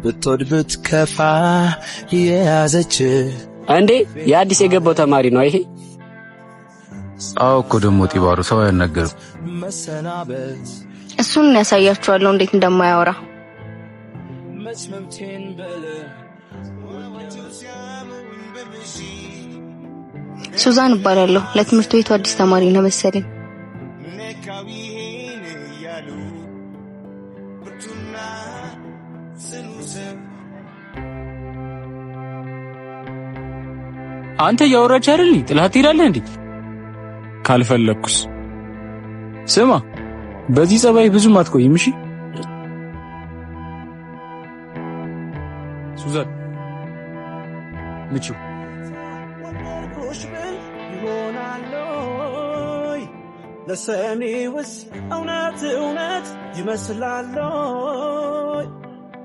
ብትወድ ብትከፋ የያዘች አንዴ የአዲስ የገባው ተማሪ ነው ይሄ። አዎ እኮ ደሞ ጢባሩ ሰው ያነገር እሱን ያሳያችኋለሁ እንዴት እንደማያወራ። ሱዛን እባላለሁ። ለትምህርት ቤቱ አዲስ ተማሪ ነው መሰለኝ። አንተ ያወራች አይደል? ጥላት ይላልህ እንዴ? ካልፈለኩስ ስማ፣ በዚህ ጸባይ ብዙም አትቆይም። እሺ ሱዛን ምቹ ለሰሚውስ እውነት ይመስላል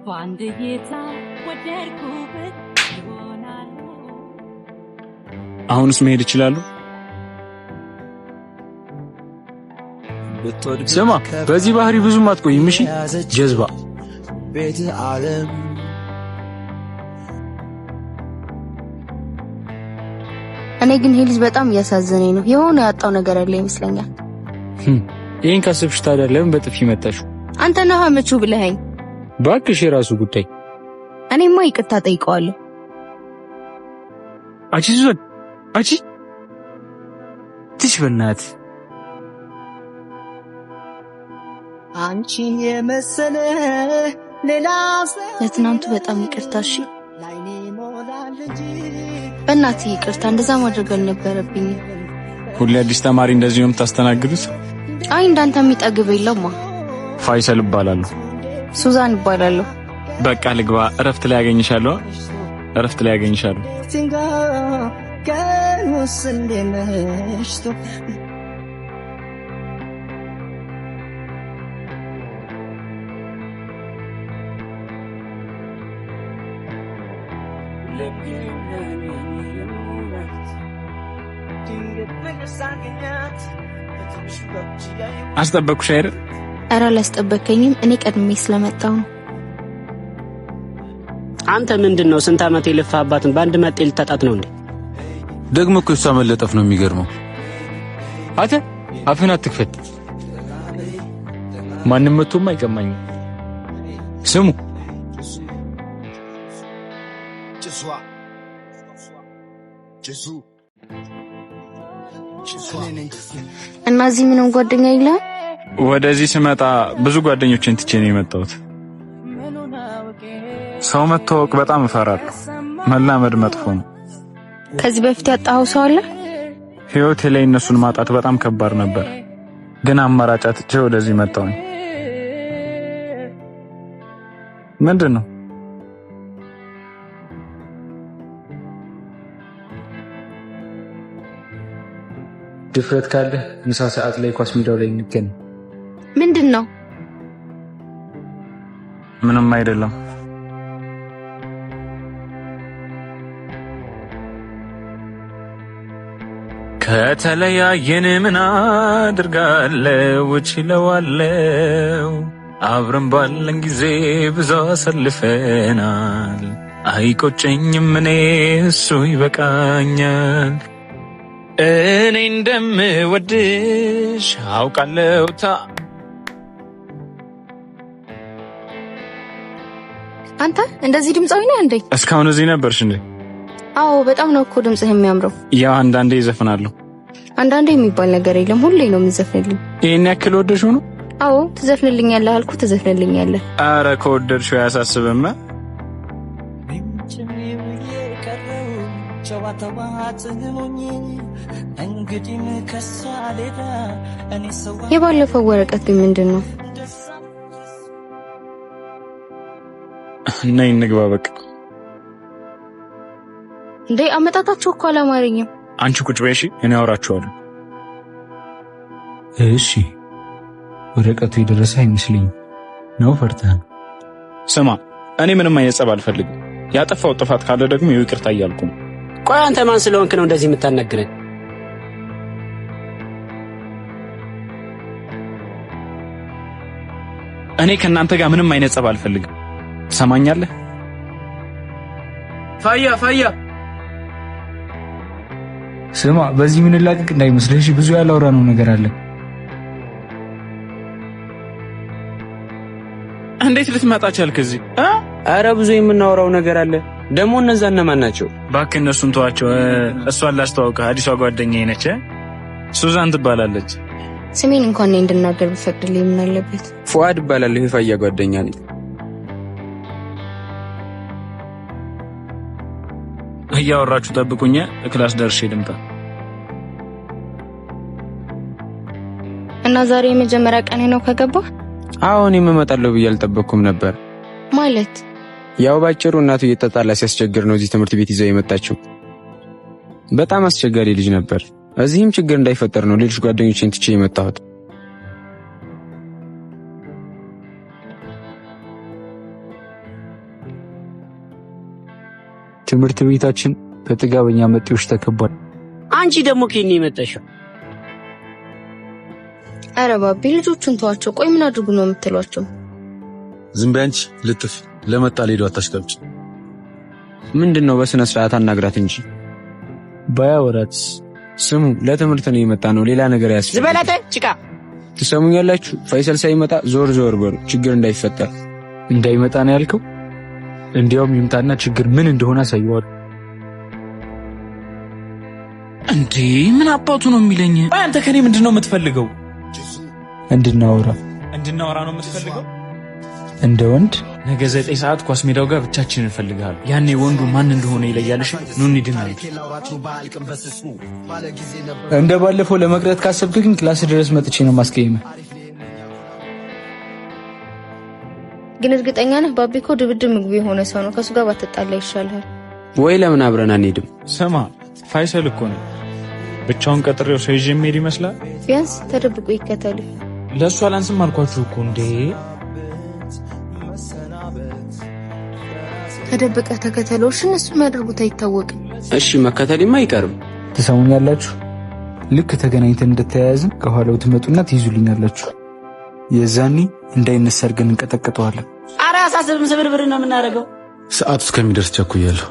ባንድ ጌታ ወደድኩበት ይሆናል። አሁንስ መሄድ ይችላል? ስማ፣ በዚህ ባህሪ ብዙም አትቆይም። እሺ ጀዝባ ቤት ዓለም እኔ ግን ሄልዝ በጣም እያሳዘነኝ ነው። የሆነ ያጣው ነገር አለ ይመስለኛል። ይሄን ካሰብሽ ታዲያ ለምን በጥፊ መታሽ? አንተ ነህ ምቹ ብለኸኝ። ባክሽ የራሱ ጉዳይ። እኔማ ይቅርታ ጠይቀዋለሁ። አቺ ሱዛን አቺ ትሽበናት አንቺ የመሰለ ሌላ ለትናንቱ በጣም ይቅርታ። እሺ በእናትህ ይቅርታ። እንደዛ ማድረግ አልነበረብኝም። ሁሌ አዲስ ተማሪ እንደዚህ ነው የምታስተናግዱት? አይ እንዳንተ የሚጠግብ የለውማ። ፋይሰል እባላለሁ። ሱዛን እባላለሁ። በቃ ልግባ። እረፍት ላይ ያገኝሻለሁ። እረፍት ላይ ያገኝሻለሁ። አስጠበቅኩሽ አይደል? ኧረ አላስጠበከኝም። እኔ ቀድሜ ስለመጣሁ ነው። አንተ ምንድነው ስንት አመት የለፋባትን በአንድ መጤ ልታጣት ነው እንዴ? ደግሞ እኮ እሷ መለጠፍ ነው የሚገርመው። አንተ አፍህን አትክፈት። ማንም መጥቶም አይቀማኝም። ስሙ እና እዚህ ምንም ጓደኛ የለህም? ወደዚህ ስመጣ ብዙ ጓደኞችን ትቼ ነው የመጣሁት። ሰው መተዋወቅ በጣም እፈራለሁ። መላመድ መጥፎ ነው። ከዚህ በፊት ያጣኸው ሰው አለ? ህይወቴ ላይ እነሱን ማጣት በጣም ከባድ ነበር፣ ግን አማራጭ አጥቼ ወደዚህ መጣሁኝ። ምንድን ነው? ድፍረት ካለ ምሳ ሰዓት ላይ ኳስ ሜዳው ላይ እንገናኝ። ምንድን ነው? ምንም አይደለም። ከተለያየን ምን አድርጋለሁ? እችለዋለሁ። አብረን ባለን ጊዜ ብዙ አሳልፈናል። አይቆጨኝም እኔ እሱ ይበቃኛል። እኔ እንደምወድሽ አውቃለሁ። አንተ እንደዚህ ድምጻዊ ነህ እንዴ? እስካሁን እዚህ ነበርሽ እንዴ? አዎ በጣም ነው እኮ ድምጽህ የሚያምረው። ያው አንዳንዴ ይዘፍናለሁ። አንዳንዴ የሚባል ነገር የለም፣ ሁሌ ነው የምትዘፍንልኝ። ይሄን ያክል ወደድሽው ነው? አዎ ትዘፍንልኛለህ አልኩ፣ ትዘፍንልኛለህ። አረ ከወደድሽው አያሳስብም። የባለፈው ወረቀት ግን ምንድን ነው? ነይ እንግባ በቃ። እንዴ አመጣጣችሁ እኮ አላማረኝም። አንቺ ቁጭ በይ እሺ፣ እኔ አወራችኋለሁ። እሺ ወረቀቱ የደረሰ አይመስልኝም ነው? ፈርተህ? ስማ እኔ ምንም አይነት ጸብ አልፈልግም። ያጠፋው ጥፋት ካለ ደግሞ ይቅርታ እያልኩ ነው። ቆይ አንተ ማን ስለሆንክ ነው እንደዚህ የምታናግረኝ? እኔ ከናንተ ጋር ምንም አይነት ጸብ አልፈልግም። ትሰማኛለህ? ፋያ ስማ፣ በዚህ ምን ላቅቅ እንዳይመስልህ። ብዙ ያላወራነው ነገር አለ። እንዴት ልትመጣ ቻልክ እዚህ? አረ ብዙ የምናወራው ነገር አለ። ደግሞ እነዛ እነማን ናቸው? እባክህ እነሱን ተዋቸው። እሷን ላስተዋውቅህ፣ አዲሷ ጓደኛዬ ነች። ሱዛን ትባላለች። ስሜን እንኳን እንድናገር ብፈቅድልኝ ምን አለበት? ፉአድ እባላለሁ፣ የፋያ ጓደኛ ነኝ። እያወራችሁ ጠብቁኝ፣ ክላስ ደርሼ ልምጣ። እና ዛሬ የመጀመሪያ ቀኔ ነው ከገባ? አዎ እኔም እመጣለሁ ብዬ አልጠበቅኩም ነበር። ማለት ያው ባጭሩ እናቱ እየተጣላ ሲያስቸግር ነው እዚህ ትምህርት ቤት ይዘው የመጣችው። በጣም አስቸጋሪ ልጅ ነበር። እዚህም ችግር እንዳይፈጠር ነው ሌሎች ጓደኞቼን ትቼ የመጣሁት። ትምህርት ቤታችን በጥጋበኛ መጤዎች ተከቧል። አንቺ ደግሞ ከኔ የመጣሽው? አረ ባቢ ልጆቹን ተዋቸው። ቆይ ምን አድርጉ ነው የምትሏቸው? ዝም በይ አንቺ ልጥፍ። ለመጣ ሌዶ አታሽቀብጭ። ምንድነው? በስነ ስርዓት አናግራት እንጂ። ባያወራትስ? ስሙ ለትምህርት ነው የመጣ ነው፣ ሌላ ነገር ያስፈልጋል። ዝበላተ ጭቃ ትሰሙኛላችሁ? ፋይሰል ሳይመጣ ዞር ዞር በሉ፣ ችግር እንዳይፈጠር። እንዳይመጣ ነው ያልከው? እንዲያውም ይምጣና ችግር ምን እንደሆነ አሳየዋል። እንዴ ምን አባቱ ነው የሚለኝ? አንተ ከኔ ምንድነው የምትፈልገው? እንድናወራ ነው የምትፈልገው? እንደ ወንድ ነገ 9 ሰዓት ኳስ ሜዳው ጋር ብቻችንን እንፈልጋለን። ያኔ ወንዱ ማን እንደሆነ ይለያልሽ። ኑን ይድናል። እንደ ባለፈው ለመቅረት ካሰብክ ግን ክላስ ድረስ መጥቼ ነው ማስቀየምህ። ግን እርግጠኛ ነህ ባቢ እኮ ድብድብ ምግቡ የሆነ ሰው ነው። ከሱ ጋር ባትጣላ ይሻላል። ወይ ለምን አብረን አንሄድም? ስማ ፋይሰል እኮ ነው ብቻውን ቀጥሬው ሰው ይዤ የምሄድ ይመስላል። ቢያንስ ተደብቆ ይከተል። ለእሱ አላንስም አልኳችሁ እኮ እንዴ። ተደብቀህ ተከተለው። እነሱ የሚያደርጉት አይታወቅም። እሺ መከተልማ አይቀርም። ትሰሙኛላችሁ? ልክ ተገናኝተን እንደተያያዝን ከኋላው ትመጡና ትይዙልኛላችሁ። የዛኔ እንዳይነሳ አድርገን እንቀጠቅጠዋለን። ኧረ አሳስብም፣ ስብርብር ነው የምናደርገው። ሰዓቱ እስከሚደርስ ቸኩያለሁ።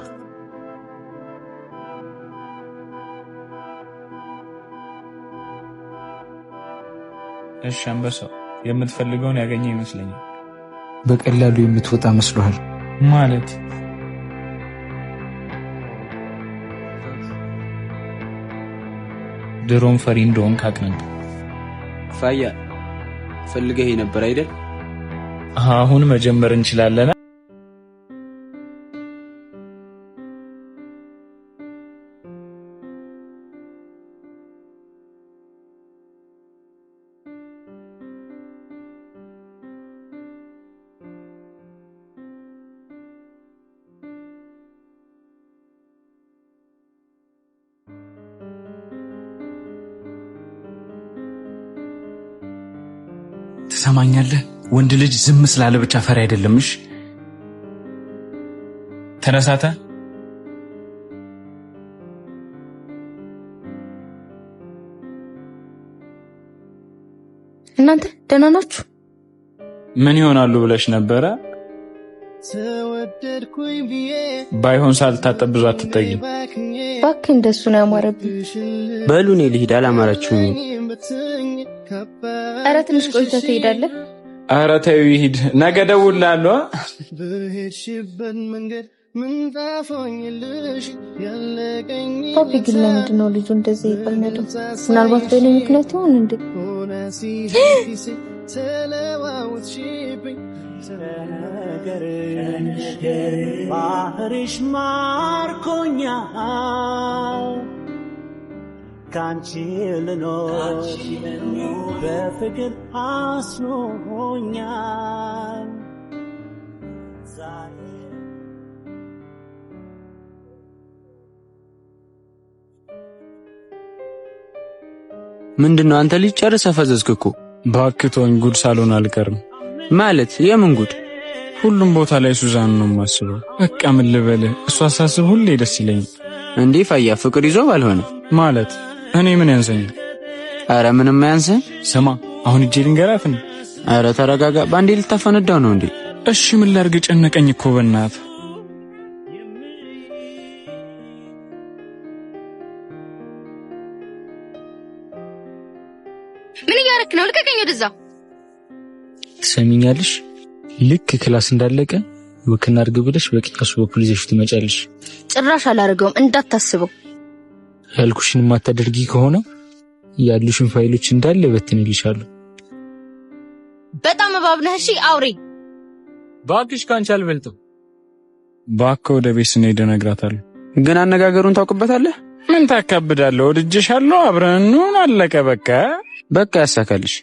እሺ አንበሳው የምትፈልገውን ያገኘ ይመስለኛል። በቀላሉ የምትወጣ መስሎሃል ማለት? ድሮም ፈሪ እንደሆን ካቅ ነበር። ፋያ ፈልገህ ነበር አይደል? አሁን መጀመር እንችላለን። ትሰማኛለህ? ወንድ ልጅ ዝም ስላለ ብቻ ፈሪ አይደለምሽ። ተነሳተ። እናንተ ደህና ናችሁ? ምን ይሆናሉ ብለሽ ነበረ? ባይሆን ሳልታጠብ ብዙ አትጠይም። እባክህ እንደሱ ነው ያማረብኝ። በሉ እኔ ልሂድ፣ አላማራችሁም። ኧረ ትንሽ ቆይተህ ትሄዳለህ። ኧረ ተይው ይሂድ፣ ነገ እደውልልሃለሁ። ፓፒ ግን ለምንድን ነው ልጁ እንደዚህ የቀለደው? ምናልባት በእኔ ምክንያት ይሆን እንዴ? ባህርሽ ማርኮኛል ካንቺ ልኖር በፍቅር አስኖኛል። ምንድነው አንተ ልጅ ጨርሰህ ፈዘዝክ እኮ። ባክቶኝ ጉድ ሳልሆን አልቀርም። ማለት የምን ጉድ? ሁሉም ቦታ ላይ ሱዛን ነው የማስበው። በቃ ምን ልበልህ፣ እሷ ሳስብ ሁሌ ደስ ይለኛል። እንዴ ፋያ ፍቅር ይዞ ባልሆነ ማለት እኔ ምን ያንሰኛል? አረ ምንም አያንሰኝ። ስማ አሁን እጄ ልንገራፍን። አረ ተረጋጋ፣ ባንዴ ልታፈነዳው ነው እንዴ? እሺ ምን ላድርግ ጨነቀኝ እኮ በእናት ምን ያረክ ነው ልቀቀኝ ወደዛ ትሰሚኛለሽ ልክ ክላስ እንዳለቀ ወክና አርግ ብለሽ በቂቃሱ በፖሊስ ትመጫለሽ ጭራሽ አላረገውም እንዳታስበው ያልኩሽን ማታደርጊ ከሆነ ያሉሽን ፋይሎች እንዳለ በትንልሻለሁ በጣም እባብ ነህ እሺ አውሬ ባክሽ ካንቺ አልበልጥም ባክ ወደ ቤት ስንሄድ እነግራታለሁ ግን አነጋገሩን ታውቅበታለህ ምን ታከብዳለህ ወድጄሻለሁ አብረን ነው አለቀ በቃ ያሳካልሽ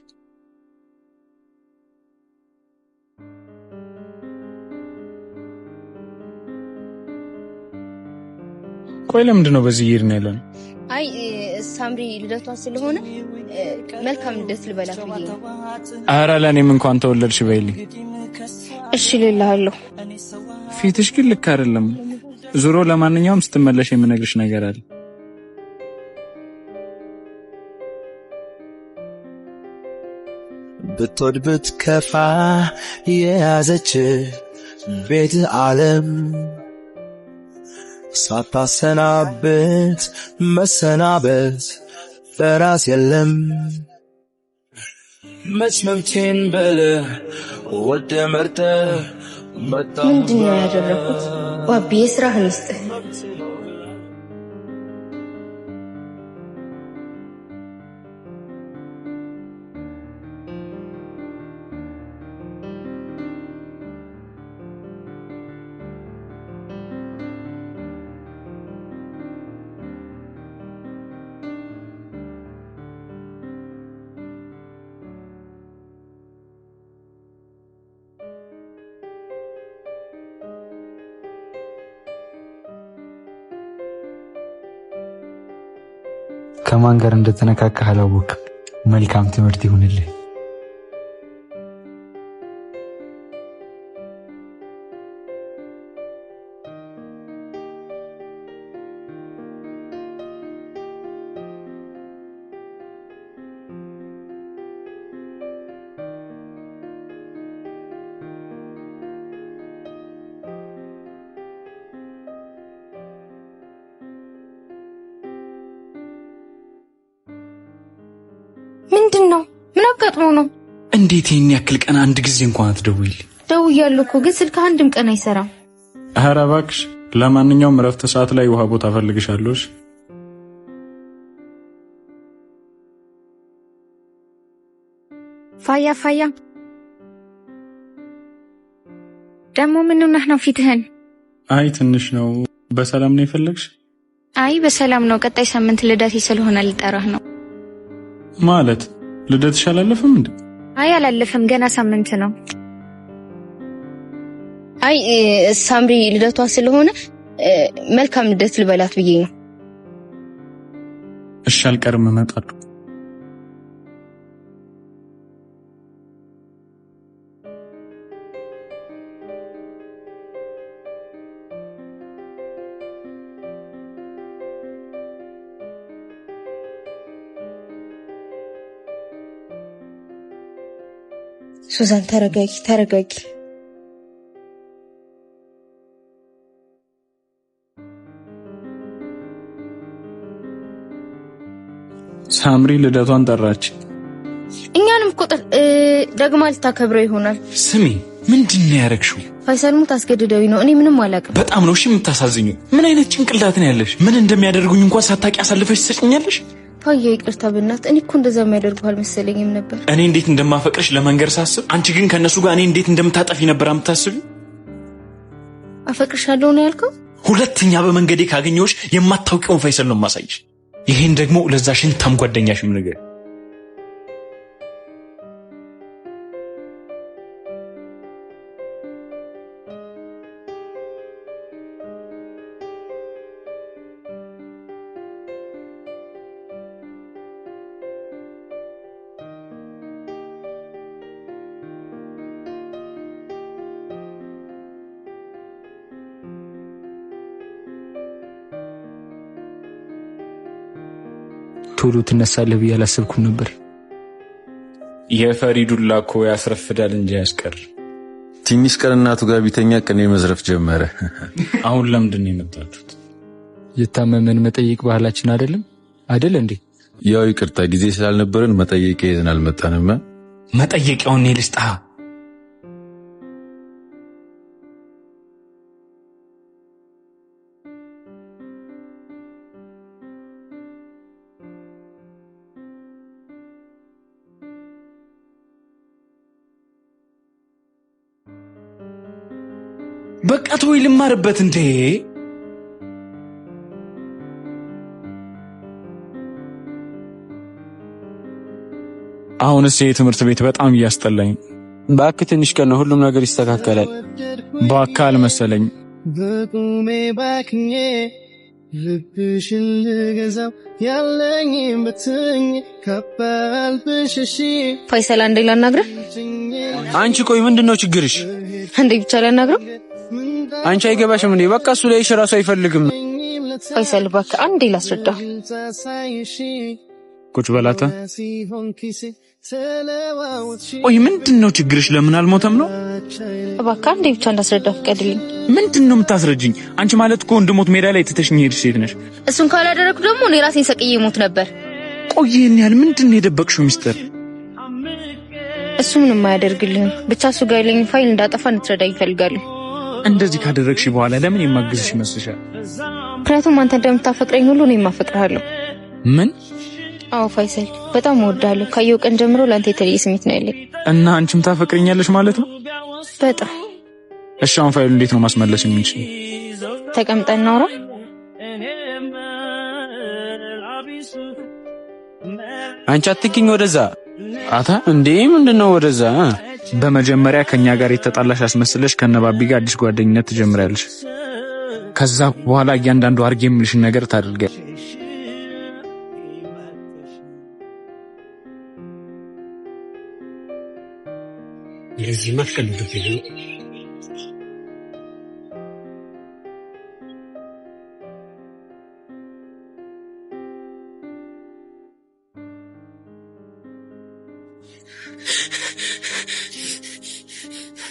ቆይ ለምንድን ነው በዚህ ይርና ያለን አይ ሳምሪ ልደቷ ስለሆነ መልካም ልደት ልበላት ብዬ አራ ለኔም እንኳን ተወለድሽ በይልኝ እሺ ልልሃለሁ ፊትሽ ግን ልክ አይደለም ዙሮ ለማንኛውም ስትመለሽ የምነግርሽ ነገር አለ ብትወድ ብትከፋ የያዘች ቤት ዓለም ሳታሰናበት መሰናበት በራስ የለም መስመምቴን በለ ወደ መርጠ ምንድነው ያደረኩት ዋቢ የስራህን ይስጥህ ከማን ጋር እንደተነካከህ አላወቅም መልካም ትምህርት ይሁንልህ ምንድነው ምን አጋጥሞ ነው እንዴት ይሄን ያክል ቀን አንድ ጊዜ እንኳን አትደውይልኝ ደውያለሁ እኮ ግን ስልክ አንድም ቀን አይሰራም ኧረ እባክሽ ለማንኛውም ረፍት ሰዓት ላይ ውሃ ቦታ ፈልግሻለሁ ፋያ ደሞ ምን ነው ፊትህን አይ ትንሽ ነው በሰላም ነው የፈለግሽ አይ በሰላም ነው ቀጣይ ሳምንት ልደቴ ስለሆነ ልጠራህ ነው ማለት ልደትሽ አላለፈም እንዴ አይ አላለፈም ገና ሳምንት ነው አይ ሳምሪ ልደቷ ስለሆነ መልካም ልደት ልበላት ብዬ ነው እሺ አልቀርም እመጣለሁ ሱዛን ተረጋጊ ሳምሪ ልደቷን ጠራች እኛንም ቁጥር ደግሞ ልታከብረው ይሆናል ስሚ ምንድነው ያረክሽው ፋይሰልሙ ታስገድደውኝ ነው እኔ ምንም አላውቅም በጣም ነው እሺ የምታሳዝኙ ምን አይነት ጭንቅላት ነው ያለሽ ምን እንደሚያደርጉኝ እንኳን ሳታቂ አሳልፈሽ ትሰጪኛለሽ ፋያ ይቅርታ በእናት እኔ እኮ እንደዛ የሚያደርጉሃል መሰለኝም ነበር እኔ እንዴት እንደማፈቅርሽ ለመንገር ሳስብ አንቺ ግን ከነሱ ጋር እኔ እንዴት እንደምታጠፊ ነበር አምታስቢ አፈቅርሻለሁ ነው ያልከው ሁለተኛ በመንገዴ ካገኘሁሽ የማታውቂውን ፋይሰል ነው ማሳይሽ ይሄን ደግሞ ለዛ ሽንታም ጓደኛሽም ነገር ቶሎ ትነሳለህ ብዬ አላሰብኩም ነበር የፈሪዱላ እኮ ያስረፍዳል እንጂ ያስቀር ትንሽ ቀን እናቱ ጋር ቢተኛ ቀን መዝረፍ ጀመረ። አሁን ለምንድን ነው የመጣችሁት? የታመመን መጠየቅ ባህላችን አይደል እንዴ? ያው ይቅርታ ጊዜ ስላልነበረን መጠየቅ ይዘን አልመጣንም። መጠየቂያውን ልስጣ። በቃ ተወይ ልማርበት እንዴ። አሁንስ የትምህርት ቤት በጣም እያስጠላኝ። እባክህ ትንሽ ቀን ነው፣ ሁሉም ነገር ይስተካከላል። በአካል መሰለኝ በቁሜ ባክኜ ልብሽን ልገዛው ያለኝ በትኝ ከበልብሽ እሺ። ፋይሰል አንዴ ላናግረህ። አንቺ ቆይ ምንድነው ችግርሽ? አንዴ ብቻ ላናግረው። አንቺ አይገባሽም እንዴ? በቃ እሱ ላይ ራሱ አይፈልግም። ፋይሰል እባክህ አንዴ ላስረዳ። ቁጭ በላታ። ቆይ ምንድነው ችግርሽ? ለምን አልሞተም ነው? እባክህ አንዴ ብቻ እንዳስረዳ ፍቀድልኝ። ምንድነው የምታስረጅኝ? አንቺ ማለት እኮ እንድሞት ሜዳ ላይ ትተሽኝ ሄድሽ ሴት ነሽ። እሱን ካላደረኩ ደግሞ እኔ ራሴን ሰቅዬ ሞት ነበር። ቆይ ይሄን ያህል ምንድነው የደበቅሽው ሚስጥር? እሱ ምንም አያደርግልህም። ብቻ እሱ ጋር ያለኝ ፋይል እንዳጠፋ እንድትረዳኝ እፈልጋለሁ። እንደዚህ ካደረግሽ በኋላ ለምን የማግዝሽ ይመስልሻል? ምክንያቱም አንተ እንደምታፈቅረኝ ሁሉ እኔም አፈቅርሃለሁ። ምን? አዎ ፋይሰል በጣም እወድሃለሁ። ካየው ቀን ጀምሮ ለአንተ የተለየ ስሜት ነው ያለኝ። እና አንቺም ታፈቅረኛለሽ ማለት ነው? በጣም። እሺ አሁን ፋይሉ እንዴት ነው ማስመለስ የምንችለው? ተቀምጠን እናውራ። አንቺ አትኪኝ ወደዛ። አታ እንዴ ምንድነው ወደዛ? በመጀመሪያ ከኛ ጋር የተጣላሽ አስመስለሽ ከነባቢ ጋር አዲስ ጓደኝነት ትጀምሪያለሽ። ከዛ በኋላ እያንዳንዱ አርጌ የምልሽን ነገር ታደርጊያለሽ። ለዚህ ማስቀልበት ነው።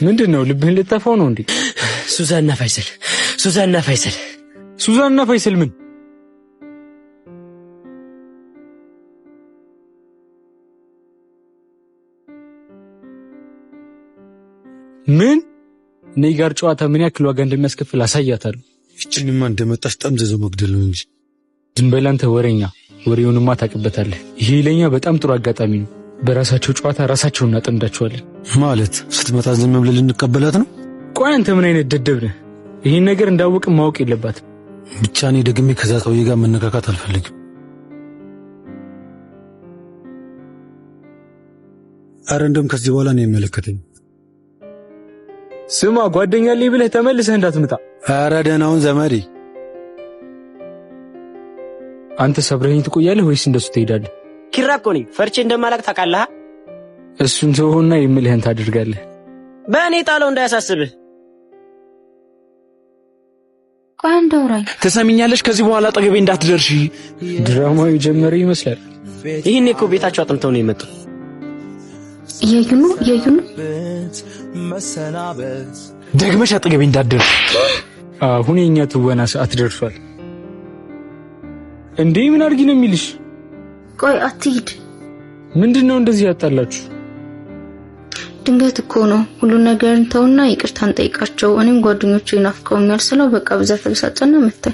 ምንድነው? ልብህን ልጠፋው ነው እንዴ? ሱዛንና ፋይሰል ምን? ምን? እኔ ጋር ጨዋታ ምን ያክል ዋጋ እንደሚያስከፍል አሳያታለሁ። እቺንማ እንደመጣሽ ጠምዘዘው መግደል ነው እንጂ። ዝም በል አንተ ወሬኛ። ወሬውንማ ታውቅበታለህ። ይሄ ለኛ በጣም ጥሩ አጋጣሚ ነው። በራሳቸው ጨዋታ ራሳቸውን እናጠምዳቸዋለን። ማለት ስትመጣ ዝም ብለን ልንቀበላት ነው? ቆይ አንተ ምን አይነት ደደብ ነህ? ይሄን ነገር እንዳወቅም ማወቅ የለባትም። ብቻ እኔ ደግሜ ከዛ ሰውዬ ጋር መነካካት አልፈልግም። አረ እንደውም ከዚህ በኋላ ነው የሚመለከተኝ። ስማ ጓደኛ አለኝ ብለህ ተመልሰህ እንዳትመጣ። አረ ደህናውን ዘመዴ። አንተ ሰብረኸኝ ትቆያለህ ወይስ እንደሱ ትሄዳለህ? ኪራ እኮ ነኝ። ፈርቼ እንደማላቅ ታውቃለህ። እሱን ተውና የምልህን ታደርጋለህ። በእኔ ጣለው እንዳያሳስብህ። ቆይ እንደውራኝ ትሰሚኛለሽ? ከዚህ በኋላ አጠገቤ እንዳትደርሺ። ድራማው የጀመረ ይመስላል። ይሄን እኮ ቤታቸው አጥንተው ነው የመጡት። እያዩኑ ደግመሽ አጠገቤ እንዳትደርሺ። አሁን የኛ ትወና ሰዓት ደርሷል። እንዴ ምን አድርጊ ነው የሚልሽ? ቆይ አትሂድ። ምንድነው እንደዚህ ያጣላችሁ? ድንገት እኮ ነው። ሁሉ ነገር እንተውና ይቅርታን ጠይቃቸው። እኔም ጓደኞቼ ናፍቀውኛል ስለው በቃ በዛ ተበሳጨና መጣ።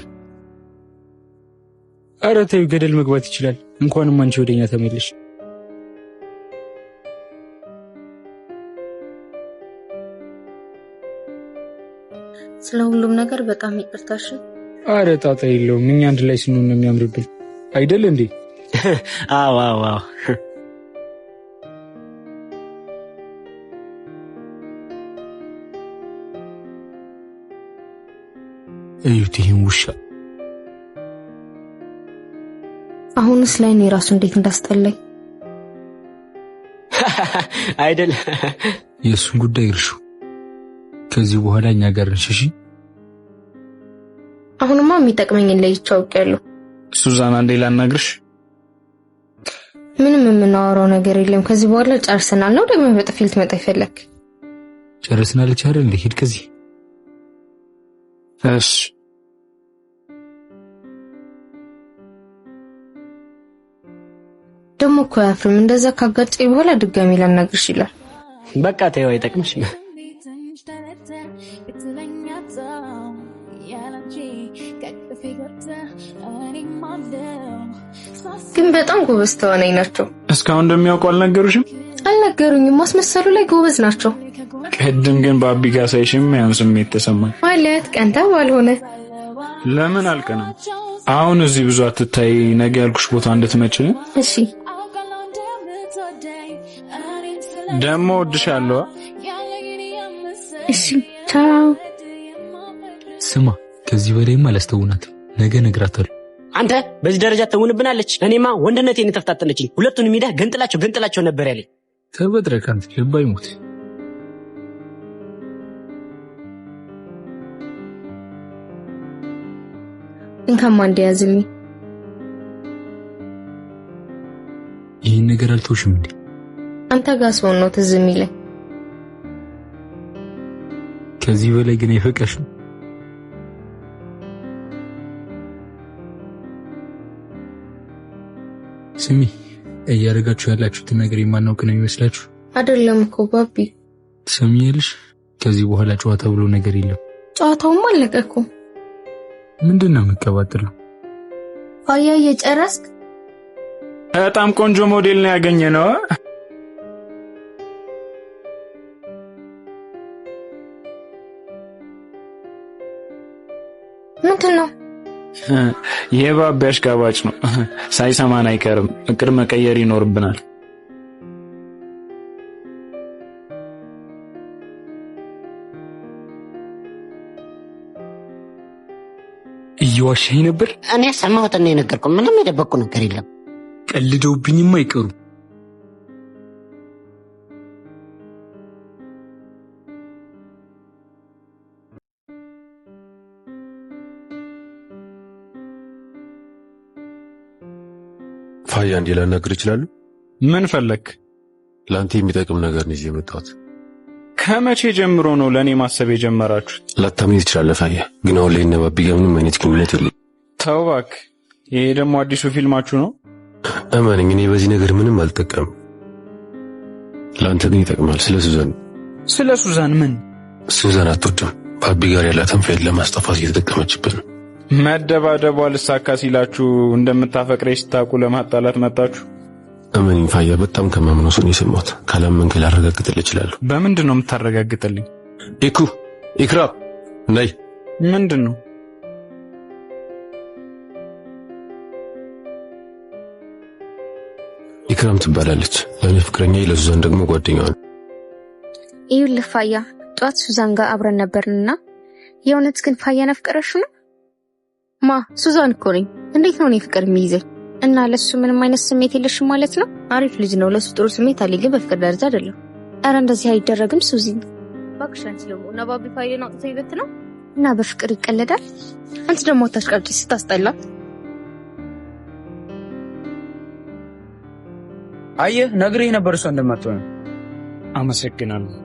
ኧረ ተይው፣ ገደል መግባት ይችላል። እንኳንም አንቺ ወደኛ ተመለሽ። ስለ ሁሉም ነገር በጣም ይቅርታሽ። ኧረ ጣጣ የለውም። እኛ አንድ ላይ ስንሆን ነው የሚያምርብን አይደል እንዴ? አዎ እዩት ይሄን ውሻ። አሁንስ ላይ ነው ራሱ እንዴት እንዳስጠላኝ አይደል? የሱን ጉዳይ እርሹ። ከዚህ በኋላ እኛ ጋር እንሽሽ። አሁንማ የሚጠቅመኝን ለይቼ አውቄያለሁ። ሱዛን አንዴ ላናግርሽ። ምንም የምናወራው ነገር የለም። ከዚህ በኋላ ጨርሰናል ነው ደግሞ በጥፊ ልትመጣ ይፈለክ? ጨርስናለች አይደል? ሂድ ከዚህ። እሺ ደሞ እኮ አያፍርም። እንደዛ ካጋጨኝ በኋላ ድጋሚ ላናግርሽ ይላል። በቃ ተይው፣ አይጠቅምሽ። ግን በጣም ጎበዝ ተዋናይ ናቸው። እስካሁን እንደሚያውቁ አልነገሩሽም? አልነገሩኝም። ማስመሰሉ ላይ ጎበዝ ናቸው። ቀድም ግን ባቢ ጋር ሳይሽም ያን ስሜት ተሰማኝ። ማለት ቀንታ ባልሆነ ለምን አልቀናም? አሁን እዚህ ብዙ አትታይ፣ ነገ ያልኩሽ ቦታ እንድትመጪ። እሺ ደሞ ወድሻለሁ። እሺ ቻው። ስማ ከዚህ በላይማ አላስተውናትም። ነገ እነግራታለሁ። አንተ በዚህ ደረጃ ተውንብናለች። እኔማ ወንድነቴን ተፈታተነችኝ። ሁለቱንም ሄዳ ገንጥላቸው ነበር ያለኝ። ተበድረክ አንተ ልባይ ሞት። እንከማ እንደያዝልኝ ይሄን ነገር አልተውሽም እንዴ? አንተ ጋር ሰው ነው ትዝ የሚለኝ። ከዚህ በላይ ግን አይፈቀሽም። ስሚ እያደረጋችሁ ያላችሁት ነገር የማናውቅ ነው የሚመስላችሁ? አይደለም እኮ ባቢ። ትሰሚያለሽ? ከዚህ በኋላ ጨዋታ ብሎ ነገር የለም። ጨዋታውም አለቀ እኮ። ምንድነው የምትቀባጥረው? ፋያ እየጨረስክ? በጣም ቆንጆ ሞዴል ነው ያገኘነው። ምንድነው? የባቢ አሽቃባጭ ነው። ሳይሰማን አይቀርም። እቅድ መቀየር ይኖርብናል። እየዋሸኝ ነበር። እኔ ሰማሁትና የነገርኩ ምንም የደበቁ ነገር የለም። ቀልደውብኝም አይቀሩ። ፋያ እንዴ ላናግር ይችላል? ምን ፈለክ? ላንተ የሚጠቅም ነገር ነው የመጣሁት። ከመቼ ጀምሮ ነው ለኔ ማሰብ የጀመራችሁት? ላታምኝ ትችላለህ ፋያ፣ ግን አሁን ላይ ነባቢ ጋር ምንም አይነት ግንኙነት የለም። ተው እባክህ፣ ይሄ ደግሞ አዲሱ ፊልማችሁ ነው? እመነኝ፣ እኔ በዚህ ነገር ምንም አልጠቀምም። ላንተ ግን ይጠቅማል። ስለ ሱዛን ምን? ሱዛን አትወድም። ባቢ ጋር ያላትን ፋይል ለማስጠፋት እየተጠቀመችበት ነው። መደባደቧ ልሳካ ሲላችሁ እንደምታፈቅረኝ ስታውቁ ለማጣላት መጣችሁ? እመነኝ ፋያ፣ በጣም ከማምነው ሰው ነው የሰማሁት። ካላመንክ ላረጋግጥልህ እችላለሁ። በምንድን ነው የምታረጋግጥልኝ? ኢክራ ነይ። ምንድን ነው? ኢክራም ትባላለች። ለኔ ፍቅረኛ፣ ለሱዛን ደግሞ ጓደኛዋ ነው። ይኸውልህ ፋያ፣ ጧት ሱዛን ጋር አብረን ነበርንና የእውነት ግን ፋያ ነፍቀረሽ ነው? ሱዛን እኮ ነኝ። እንዴት ነው እኔ ፍቅር የሚይዘኝ? እና ለሱ ምንም አይነት ስሜት የለሽም ማለት ነው? አሪፍ ልጅ ነው፣ ለሱ ጥሩ ስሜት አለኝ፣ ግን በፍቅር ደረጃ አይደለም። ኧረ እንደዚህ አይደረግም ሱዚ። እባክሽ አንቺ ደግሞ እና ባቢ ፋይልን አውጥቶ ይበት ነው እና በፍቅር ይቀለዳል። አንቺ ደግሞ አታሽቃብጪ ስታስጠላ። አየህ ነግሬህ ነበር እሷ እንደማትሆን። አመሰግናለሁ።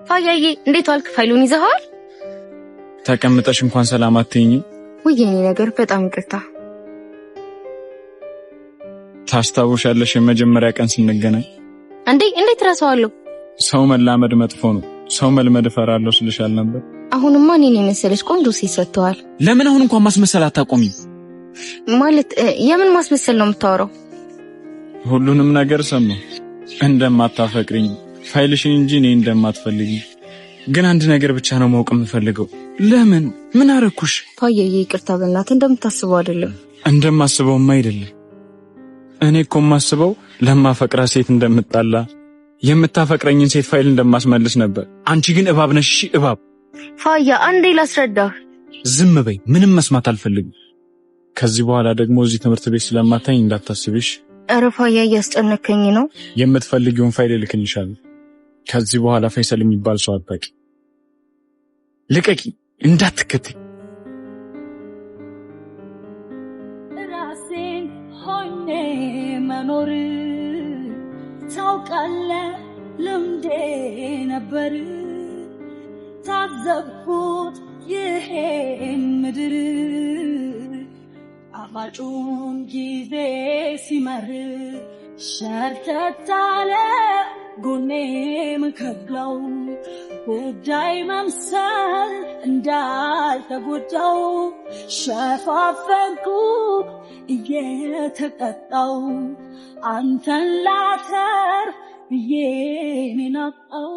ፋያዬ እንዴት ዋልክ? ፋይሉን ይዘሃል? ተቀምጠሽ እንኳን ሰላም አትይኝም? ወይ የኔ ነገር በጣም ይቅርታ። ታስታውሻለሽ የመጀመሪያ ቀን ስንገናኝ? እንዴት ረሳዋለሁ? ሰው መላመድ መጥፎ ነው፣ ሰው መልመድ እፈራለሁ ስልሻል ነበር። አሁንማ እኔን የመሰለሽ ቆንጆ ሴት ሰጥተዋል። ለምን አሁን እንኳን ማስመሰል አታቆሚም? ማለት የምን ማስመሰል ነው የምታወራው? ሁሉንም ነገር ሰማሁ። እንደማታፈቅሪኝ ፋይልሽን እንጂ እኔ እንደማትፈልጊ። ግን አንድ ነገር ብቻ ነው ማወቅ የምፈልገው። ለምን? ምን አረኩሽ? ፋያዬ ይቅርታ፣ በእናትህ እንደምታስበው አይደለም። እንደማስበውማ አይደለም። እኔ እኮ የማስበው ለማፈቅራ ሴት እንደምጣላ፣ የምታፈቅረኝን ሴት ፋይል እንደማስመልስ ነበር። አንቺ ግን እባብ ነሽ። እባብ። ፋያ አንዴ ላስረዳህ። ዝም በይ፣ ምንም መስማት አልፈልግም። ከዚህ በኋላ ደግሞ እዚህ ትምህርት ቤት ስለማታኝ እንዳታስብሽ። ኧረ ፋያ እያስጨነከኝ ነው። የምትፈልጊውን ፋይል እልክልሻለሁ። ከዚህ በኋላ ፈይሰል የሚባል ሰው አታውቂ። ልቀቂ፣ እንዳትከተኝ። ራሴን ሆኜ መኖር ታውቃለህ ልምዴ ነበር። ታዘብኩት ይሄን ምድር አፋጩን ጊዜ ሲመር ሸርተታለ ጎኔ ምከብለው ጉዳይ መምሰል እንዳልተጎዳው ሸፋፈንኩ እየተቀጣው አንተን ላተር ብዬ ሚናጣው